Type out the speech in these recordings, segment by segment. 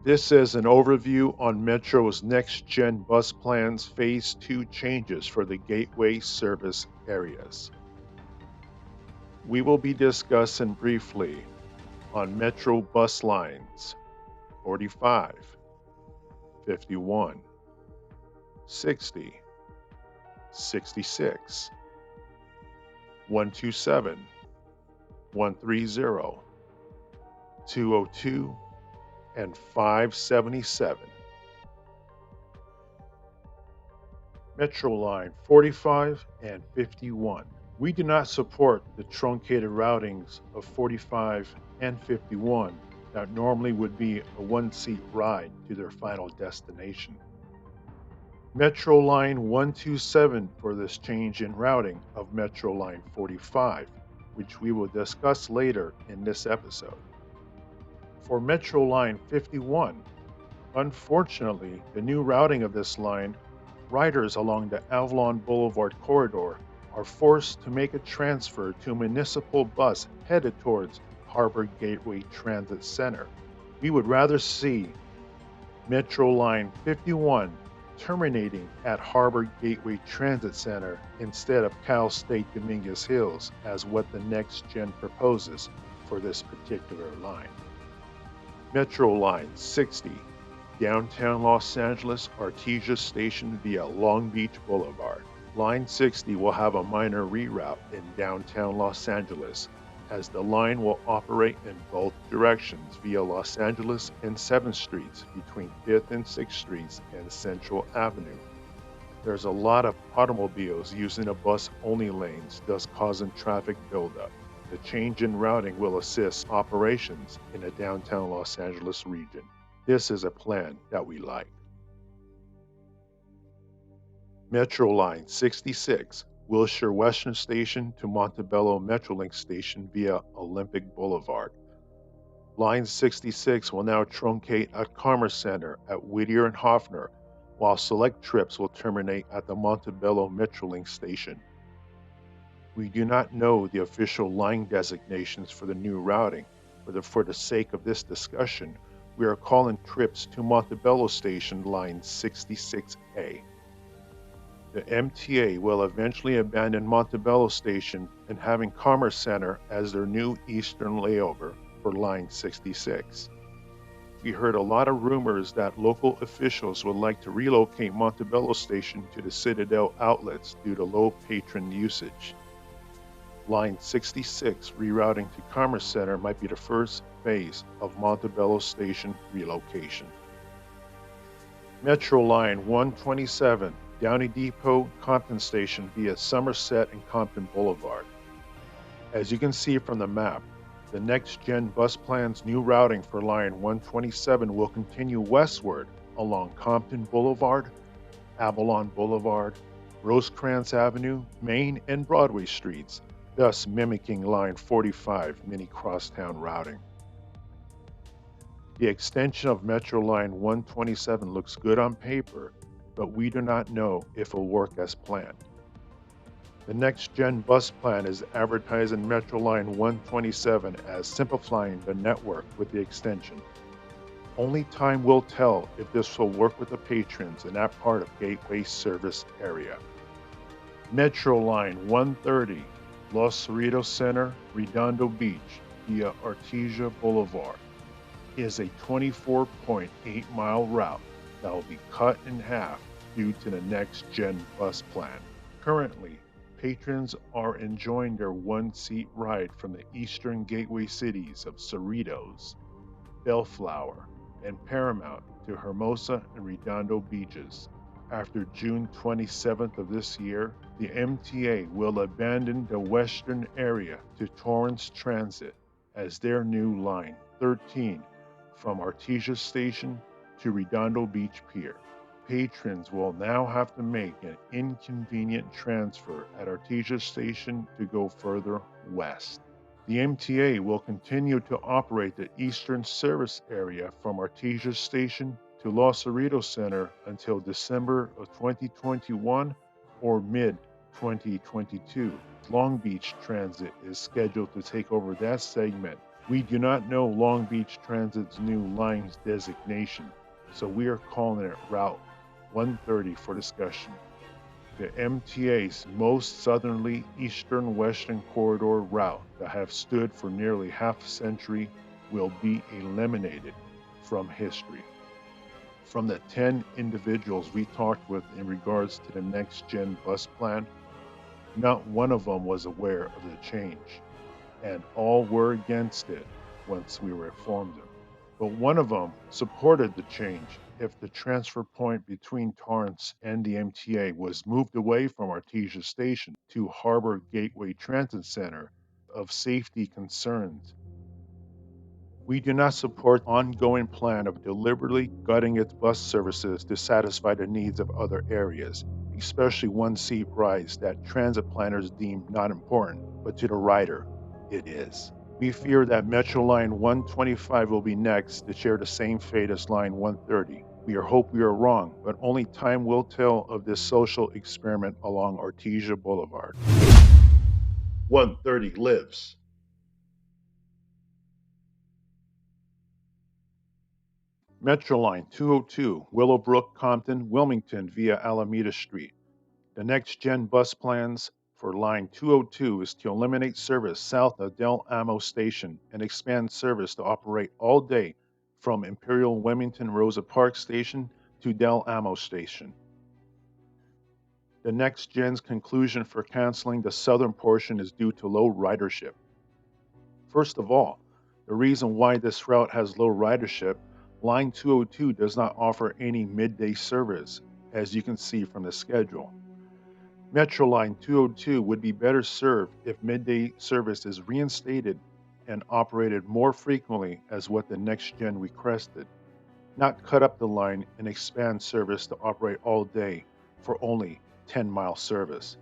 This is an overview on Metro's NextGen bus plans Phase 2 changes for the gateway service areas. We will be discussing briefly on Metro bus lines 45, 51, 60, 66, 127, 130, 202, and 577. Metro Line 45 and 51. We do not support the truncated routings of 45 and 51 that normally would be a one-seat ride to their final destination. Metro Line 127 for this change in routing of Metro Line 45, which we will discuss later in this episode. For Metro Line 51, unfortunately, the new routing of this line, riders along the Avalon Boulevard corridor are forced to make a transfer to a municipal bus headed towards Harbor Gateway Transit Center. We would rather see Metro Line 51 terminating at Harbor Gateway Transit Center instead of Cal State Dominguez Hills as what the NextGen proposes for this particular line. Metro Line 60, downtown Los Angeles Artesia Station via Long Beach Boulevard. Line 60 will have a minor reroute in downtown Los Angeles, as the line will operate in both directions via Los Angeles and 7th Streets between 5th and 6th Streets and Central Avenue. There's a lot of automobiles using the bus-only lanes, thus causing traffic buildup. The change in routing will assist operations in the downtown Los Angeles region. This is a plan that we like. Metro Line 66, Wilshire Western Station to Montebello Metrolink Station via Olympic Boulevard. Line 66 will now truncate at Commerce Center at Whittier and Hoffner, while select trips will terminate at the Montebello Metrolink Station. We do not know the official line designations for the new routing, but for the sake of this discussion, we are calling trips to Montebello Station Line 66A. The MTA will eventually abandon Montebello Station and having Commerce Center as their new eastern layover for Line 66. We heard a lot of rumors that local officials would like to relocate Montebello Station to the Citadel outlets due to low patron usage. Line 66 rerouting to Commerce Center might be the first phase of Montebello Station relocation. Metro Line 127, Downey Depot, Compton Station via Somerset and Compton Boulevard. As you can see from the map, the NextGen bus plan's new routing for Line 127 will continue westward along Compton Boulevard, Avalon Boulevard, Rosecrans Avenue, Main, and Broadway streets, thus mimicking Line 45 mini crosstown routing. The extension of Metro Line 127 looks good on paper, but we do not know if it will work as planned. The NextGen bus plan is advertising Metro Line 127 as simplifying the network with the extension. Only time will tell if this will work with the patrons in that part of Gateway service area. Metro Line 130, Los Cerritos Center, Redondo Beach via Artesia Boulevard is a 24.8-mile route that will be cut in half due to the NextGen bus plan. Currently, patrons are enjoying their one-seat ride from the eastern gateway cities of Cerritos, Bellflower, and Paramount to Hermosa and Redondo beaches. After June 27th of this year, the MTA will abandon the western area to Torrance Transit as their new Line 13 from Artesia Station to Redondo Beach Pier. Patrons will now have to make an inconvenient transfer at Artesia Station to go further west. The MTA will continue to operate the eastern service area from Artesia Station to Los Cerritos Center until December of 2021 or mid-2022. Long Beach Transit is scheduled to take over that segment We do not know Long Beach Transit's new line's designation, so we are calling it Route 130 for discussion. The MTA's most southerly eastern western corridor route that have stood for nearly half a century will be eliminated from history. From the 10 individuals we talked with in regards to the next gen bus plan, not one of them was aware of the change, and all were against it once we were informed of it. But one of them supported the change if the transfer point between Torrance and the MTA was moved away from Artesia Station to Harbor Gateway Transit Center of safety concerns. We do not support ongoing plan of deliberately gutting its bus services to satisfy the needs of other areas, especially one-seat rides that transit planners deem not important, but to the rider, it is. We fear that Metro Line 125 will be next to share the same fate as Line 130. We hope we are wrong, but only time will tell of this social experiment along Artesia Boulevard. 130 lives. Metroline 202, Willowbrook, Compton, Wilmington via Alameda Street. The next gen bus plans for line 202 is to eliminate service south of Del Amo Station and expand service to operate all day from Imperial Wilmington Rosa Parks Station to Del Amo Station. The next gen's conclusion for canceling the southern portion is due to low ridership. First of all, the reason why this route has low ridership, line 202 does not offer any midday service, as you can see from the schedule. Metro Line 202 would be better served if midday service is reinstated and operated more frequently as what the next gen requested, not cut up the line and expand service to operate all day for only 10-mile service.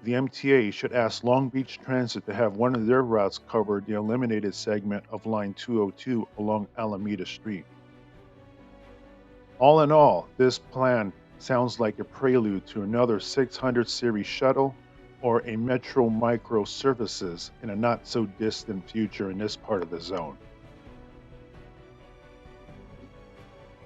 The MTA should ask Long Beach Transit to have one of their routes cover the eliminated segment of line 202 along Alameda Street. All in all, this plan sounds like a prelude to another 600 series shuttle or a Metro Micro services in a not so distant future in this part of the zone.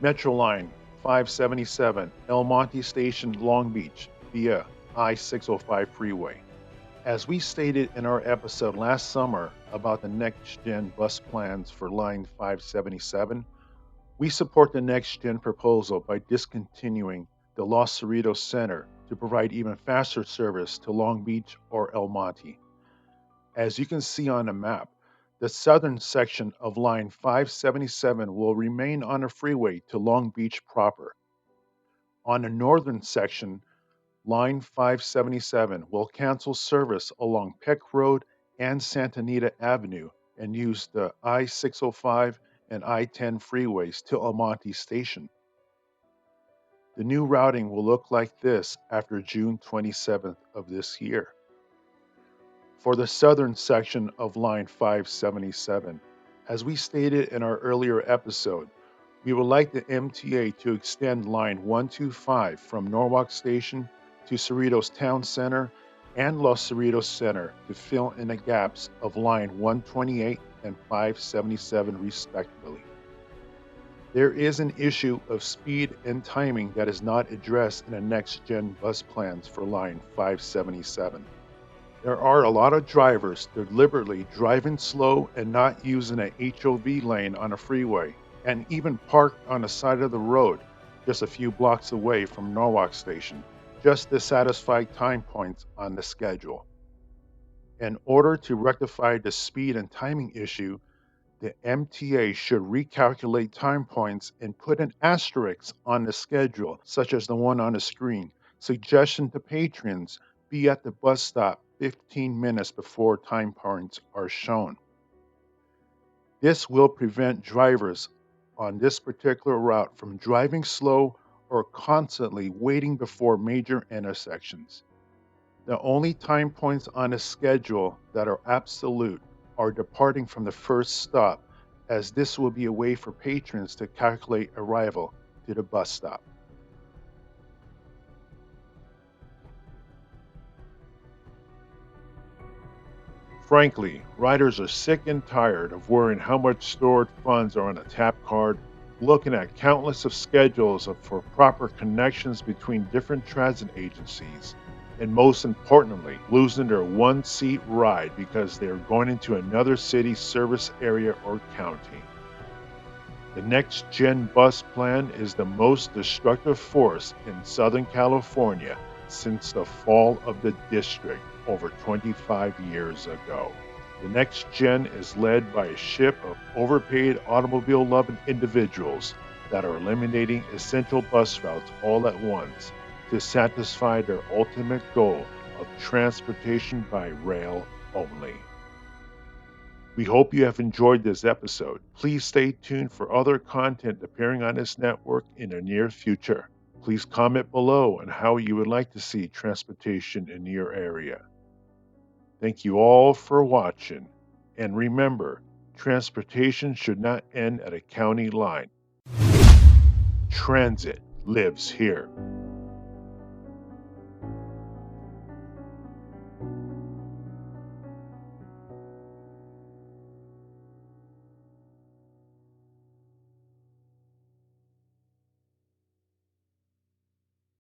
Metro Line 577, El Monte Station, Long Beach via I-605 freeway. As we stated in our episode last summer about the next-gen bus plans for Line 577, we support the next-gen proposal by discontinuing the Los Cerritos Center to provide even faster service to Long Beach or El Monte. As you can see on the map, the southern section of Line 577 will remain on the freeway to Long Beach proper. On the northern section, Line 577 will cancel service along Peck Road and Santa Anita Avenue and use the I-605 and I-10 freeways to El Monte Station. The new routing will look like this after June 27th of this year. For the southern section of Line 577, as we stated in our earlier episode, we would like the MTA to extend Line 125 from Norwalk Station to Cerritos Town Center and Los Cerritos Center to fill in the gaps of Line 128 and 577 respectively. There is an issue of speed and timing that is not addressed in the next-gen bus plans for Line 577. There are a lot of drivers deliberately driving slow and not using an HOV lane on a freeway, and even parked on the side of the road just a few blocks away from Norwalk Station, just to satisfy time points on the schedule. In order to rectify the speed and timing issue, the MTA should recalculate time points and put an asterisk on the schedule, such as the one on the screen. Suggestion to patrons: be at the bus stop 15 minutes before time points are shown. This will prevent drivers on this particular route from driving slow or constantly waiting before major intersections. The only time points on a schedule that are absolute are departing from the first stop, as this will be a way for patrons to calculate arrival to the bus stop. Frankly, riders are sick and tired of worrying how much stored funds are on a tap card, looking at countless of schedules for proper connections between different transit agencies, and most importantly, losing their one-seat ride because they are going into another city service area or county. The Next Gen Bus Plan is the most destructive force in Southern California since the fall of the district over 25 years ago. The Next Gen is led by a ship of overpaid automobile loving individuals that are eliminating essential bus routes all at once to satisfy their ultimate goal of transportation by rail only. We hope you have enjoyed this episode. Please stay tuned for other content appearing on this network in the near future. Please comment below on how you would like to see transportation in your area. Thank you all for watching. And remember, transportation should not end at a county line. Transit lives here.